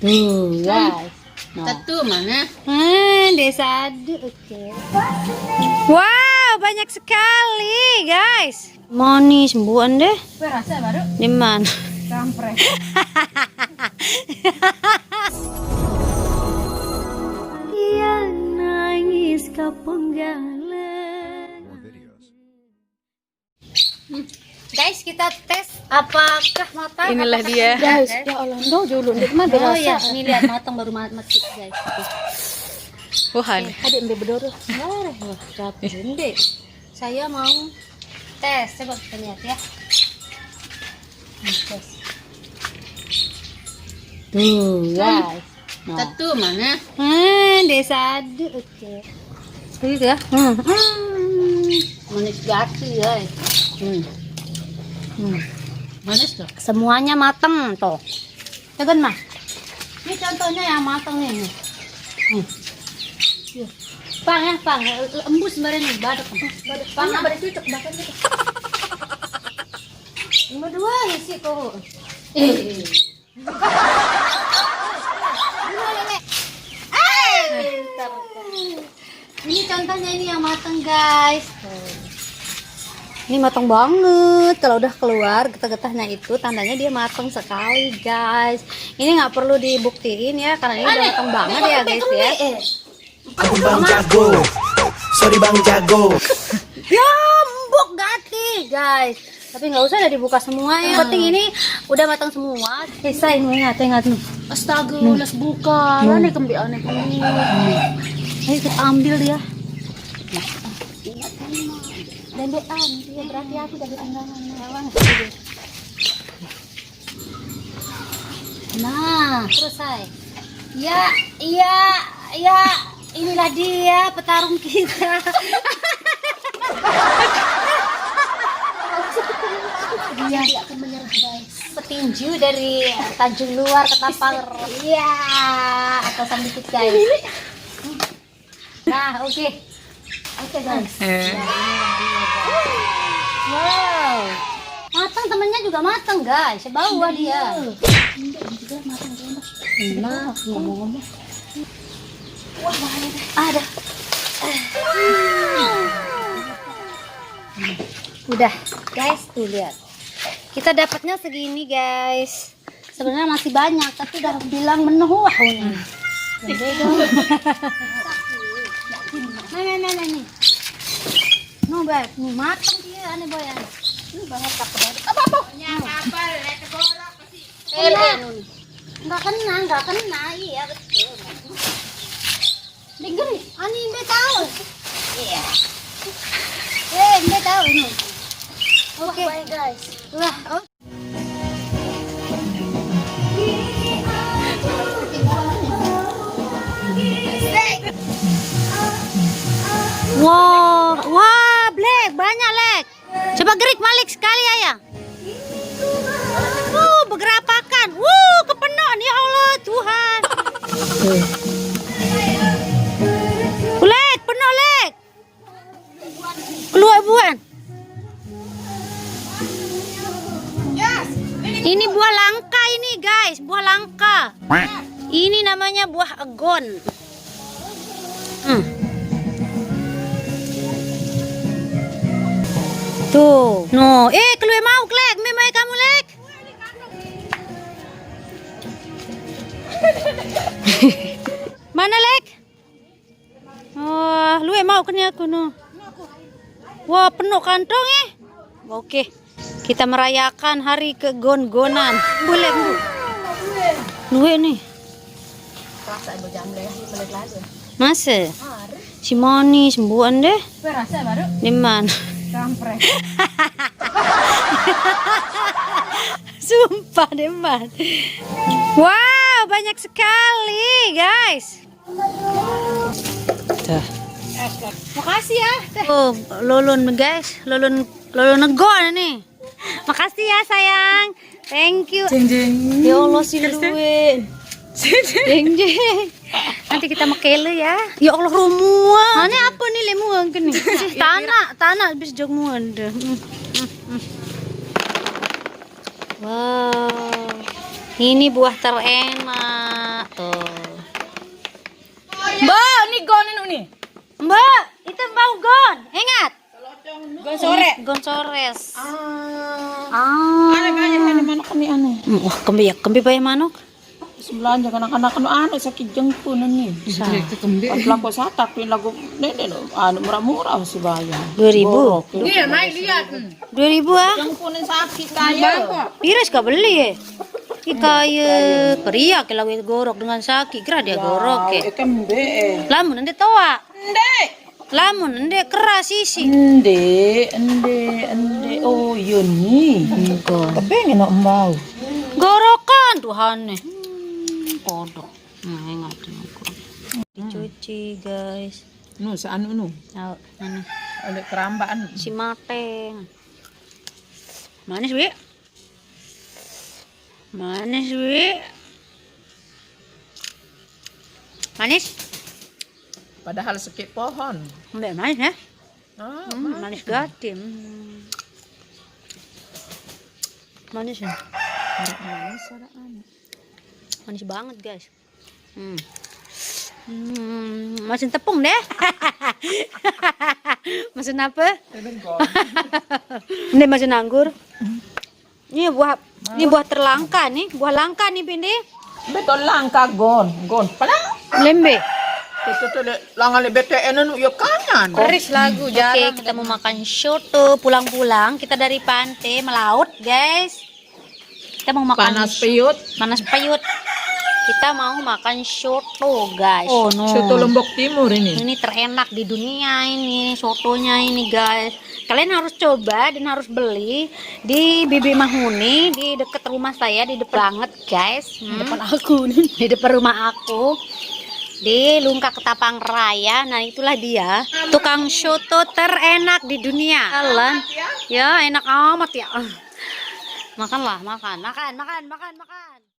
Tuh, guys. Satu mana? Desa Adu. Oke. Wow, banyak sekali, guys. Manis, buan deh. Rasa baru Di mana? kampret. Dia nangis kepenggalan. Guys, kita tes apakah matang. Inilah dia. Guys, ya Allah, dulu mah Oh ya, berasa. ini lihat matang baru mati guys. Wah, ada embe bedoro. Wah, capek ende. Saya mau tes, coba kita lihat ya. Tes. Tuh, guys. Satu mana? Desa Adu. Oke. Gitu ya. Manis gati guys. Manis tuh. Semuanya mateng tuh. Tegan mah. Ini contohnya yang mateng nih. Pang ya, pang. Embus bareng nih, badak. Pang, badak cucuk bahkan gitu. Nomor 2 ya sih kok. Pintar. Ini contohnya ini yang matang, guys. Ini matang banget. Kalau udah keluar getah-getahnya itu tandanya dia matang sekali, guys. Ini nggak perlu dibuktiin ya karena ini udah matang banget ya, guys ya. Aku Bang Jago. Sorry Bang Jago. Ya, empuk gati, guys. Tapi nggak usah udah dibuka semua ya. Yang penting ini udah matang semua. Bisa ini ingat nih. Astaga, ulas buka. Aneh kembi aneh. Ayo kita ambil dia. Dendean, dia berarti aku dari tanggangan. Nah, selesai. Ya, inilah dia petarung kita. Dia akan menyerah, guys. Petinju dari Tanjung Luar ke Tapal. Iya, atasan dikit, guys. Nah, oke, guys. Wow, matang, temennya juga matang, guys. Bawah dia. Enak, ngomong-ngomong. Ada. Udah, guys, tuh lihat. Kita dapatnya segini, guys. Sebenarnya masih banyak, tapi udah bilang menuh nih. Nah, nih. No, Beb, nih matang dia aneh boyan. Ini banget takut. Apa? Enggak kena. Iya, betul. Dengar, ani Mbe tahu. Iya. Mbe tahu ini. Oke, guys. Wah, Wah, Black, banyak, Lek. Coba gerik Malik sekali, ayah. Bergerapakan. Kepenuhan, ya Allah, Tuhan. Lek, penuh, Lek. Keluar buan. Ini buah langka ini, guys, buah langka. Ini namanya buah agon. Tuh, no, keluar mau, Lek, memang kamu, Lek. Mana, Lek? Oh, lu mau kena aku no. Wah, penuh kantong ya. Oke, kita merayakan hari kegon-gonan. Boleh, Bu. Lu nih. Rasa ibu jam deh, balik lagi. Masa? Si manis, buan deh. Rasa baru Di mana? kampret. Sumpah deh, Man. Wow, banyak sekali, guys. Tuh. Makasih ya. Oh, lolon, guys. Lolon negon nih. Makasih ya, sayang. Thank you. Ya Allah, si Luwin. Jeng. Nanti kita makele ya. Ya Allah, rumua. Ini apa nih lemuan gini? Tanah habis jog muan deh. Wow. Ini buah terenak. Mbak, itu mau gon. Ingat. Gon sore. Gon sores. Aneh banyak manok kami aneh. Wah, kembi bayar manuk. Sebelahnya anak-anak anu sakit jengkun nih. Pas laku satak pin lagu nene anu murah-murah si bayar. 2.000. Iya, main lihat. 2.000 ah. Jengkun sakit kaya. Iris gak beli ya? Kaya pria kalau gorok dengan sakit, kira dia gorok ya. Kembe. Lamun nanti toa. Ndek. Lamun nanti keras isi. Ende. Oh, iya nih. Kepengen nak mau. Gorokan Tuhan nih. Kodok. Ingat. Dicuci guys. Nu seanu nu. Nah, ini Oleh kerambaan. si mateng. Manis wi. Manis wi. Manis. Padahal sekip pohon. Mbak manis ya? Ah, Manis gatim. Manis ya? Manis banget guys. Masin tepung deh. Masin apa? Ini masin anggur. Ini buah terlangka nih, buah langka nih Bindi. Betul langka gon. Pala. Lembe. Betul langan lebete enu yo kanan. Keris lagu jarang. Oke, kita mau makan soto pulang-pulang. Kita dari pantai melaut, guys. Kita mau makan Panas piyut. Panas payut. Kita mau makan soto, guys. Oh no. Soto Lombok Timur ini. Ini terenak di dunia ini, sotonya ini, guys. Kalian harus coba dan harus beli di Bibi Mahuni di dekat rumah saya, di depan banget, guys. Depan aku nih, di depan rumah aku. Di Lungka Ketapang Raya. Nah, itulah dia tukang soto terenak di dunia. Kalian ya enak amat ya. Makanlah, makan.